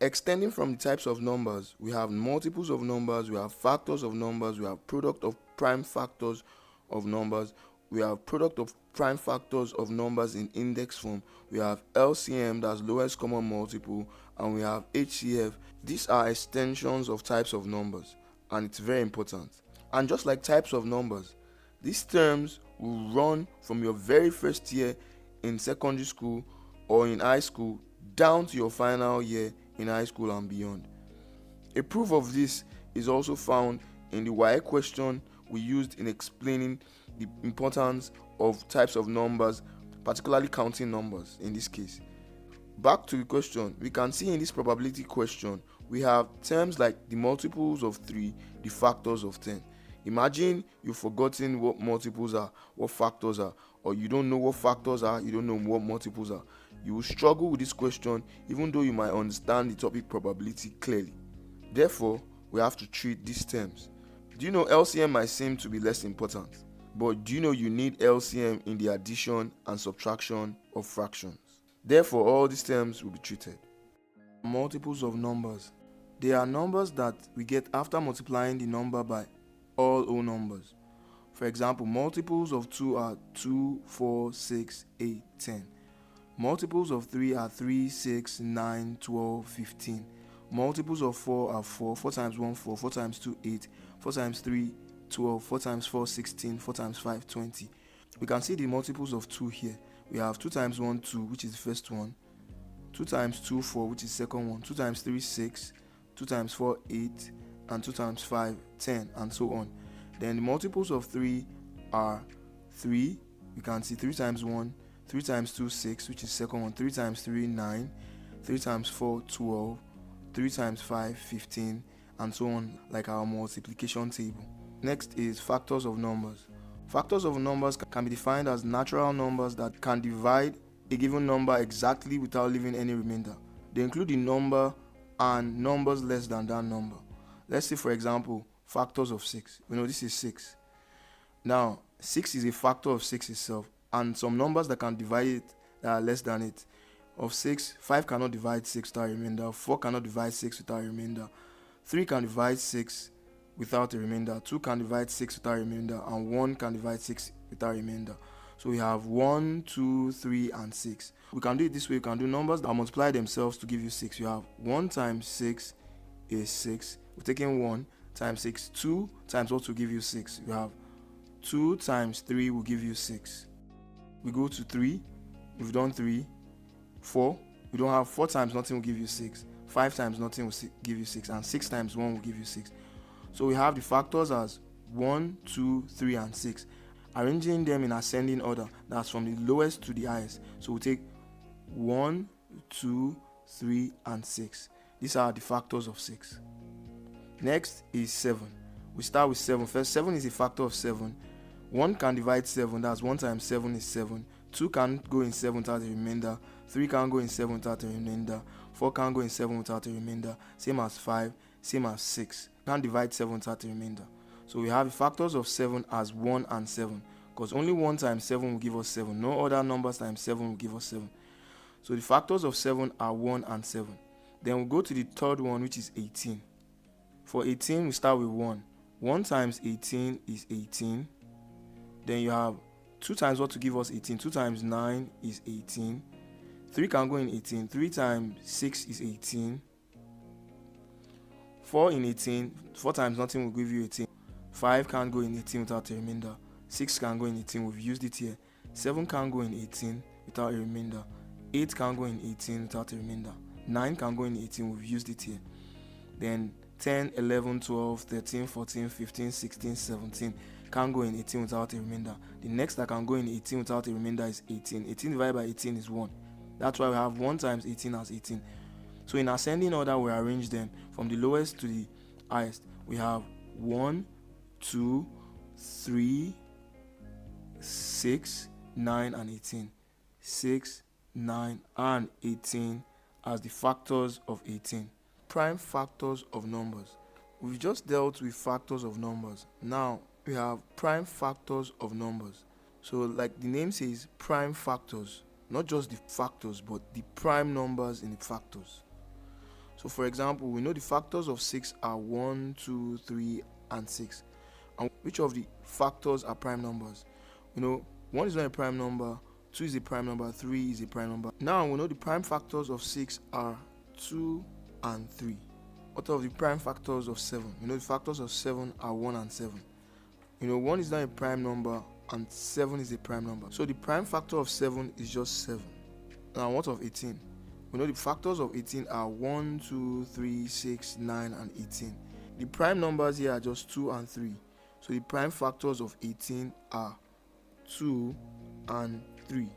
Extending from the types of numbers, we have multiples of numbers, we have factors of numbers, we have product of prime factors of numbers, we have product of prime factors of numbers in index form, we have LCM, that's lowest common multiple, and we have HCF. These are extensions of types of numbers, and it's very important. And just like types of numbers, these terms will run from your very first year in secondary school or in high school down to your final year in high school and beyond. A proof of this is also found in the why question we used in explaining the importance of types of numbers, particularly counting numbers in this case. Back to the question, we can see in this probability question we have terms like the multiples of 3, the factors of 10. Imagine you've forgotten what multiples are, what factors are, or you don't know what factors are, you don't know what multiples are. You will struggle with this question even though you might understand the topic probability clearly. Therefore, we have to treat these terms. Do you know LCM might seem to be less important, but do you know you need LCM in the addition and subtraction of fractions? Therefore, all these terms will be treated. Multiples of numbers. They are numbers that we get after multiplying the number by all whole numbers. For example, multiples of 2 are 2, 4, 6, 8, 10. Multiples of 3 are 3, 6, 9, 12, 15. Multiples of 4 are 4. 4 times 1, 4. 4 times 2, 8. 4 times 3, 12. 4 times 4, 16. 4 times 5, 20. We can see the multiples of 2 here. We have 2 times 1, 2, which is the first one. 2 times 2, 4, which is the second one. 2 times 3, 6. 2 times 4, 8. And 2 times 5, 10, and so on. Then the multiples of 3 are 3. We can see 3 times 1. 3 times 2, 6, which is the second one. 3 times 3, 9. 3 times 4, 12. 3 times 5, 15, and so on, like our multiplication table. Next is factors of numbers. Factors of numbers can be defined as natural numbers that can divide a given number exactly without leaving any remainder. They include the number and numbers less than that number. Let's say, for example, factors of 6. We know this is 6. Now, 6 is a factor of 6 itself, and some numbers that can divide it that are less than it. Of 6, 5 cannot divide 6 without a remainder. 4 cannot divide 6 without a remainder. 3 can divide 6 without a remainder. 2 can divide 6 without a remainder. And 1 can divide 6 without a remainder. So we have 1, 2, 3, and 6. We can do it this way. We can do numbers that multiply themselves to give you 6. You have 1 times 6 is 6. We're taking 1 times 6. 2 times what will give you 6. You have 2 times 3 will give you 6. We go to 3. We've done 3. 4. We don't have 4 times nothing will give you 6. 5 times nothing will give you 6. And 6 times 1 will give you 6. So we have the factors as 1, 2, 3, and 6. Arranging them in ascending order. That's from the lowest to the highest. So we take 1, 2, 3, and 6. These are the factors of 6. Next is 7. We start with 7 first. 7 is a factor of 7. 1 can divide 7. That's 1 times 7 is 7. 2 can't go in 7 without a remainder. 3 can't go in 7 without a remainder. 4 can't go in 7 without a remainder. Same as 5. Same as 6. Can't divide 7 without a remainder. So we have the factors of 7 as 1 and 7. Because only 1 times 7 will give us 7. No other numbers times 7 will give us 7. So the factors of 7 are 1 and 7. Then we'll go to the third one, which is 18. For 18, we start with 1. 1 times 18 is 18. Then you have 2 times what to give us 18. 2 times 9 is 18. 3 can go in 18. 3 times 6 is 18. 4 in 18. 4 times nothing will give you 18. 5 can't go in 18 without a remainder. 6 can go in 18. We've used it here. 7 can't go in 18 without a remainder. 8 can't go in 18 without a remainder. 9 can go in 18. We've used it here. Then 10, 11, 12, 13, 14, 15, 16, 17 can't go in 18 without a remainder. The next that can go in 18 without a remainder is 18. 18 divided by 18 is 1. That's why we have 1 times 18 as 18. So in ascending order, we arrange them from the lowest to the highest. We have 1, 2, 3, 6, 9, and 18. 6, 9, and 18 as the factors of 18. Prime factors of numbers. We've just dealt with factors of numbers. Now we have prime factors of numbers. So like the name says, prime factors. Not just the factors, but the prime numbers in the factors. So for example, we know the factors of 6 are 1, 2, 3, and 6. And which of the factors are prime numbers? 1 is not a prime number, 2 is a prime number, 3 is a prime number. Now we know the prime factors of 6 are 2 and 3. What of the prime factors of 7? The factors of 7 are 1 and 7. 1 is not a prime number and 7 is a prime number. So the prime factor of 7 is just 7. Now what of 18? The factors of 18 are 1, 2, 3, 6, 9, and 18. The prime numbers here are just 2 and 3. So the prime factors of 18 are 2 and 3.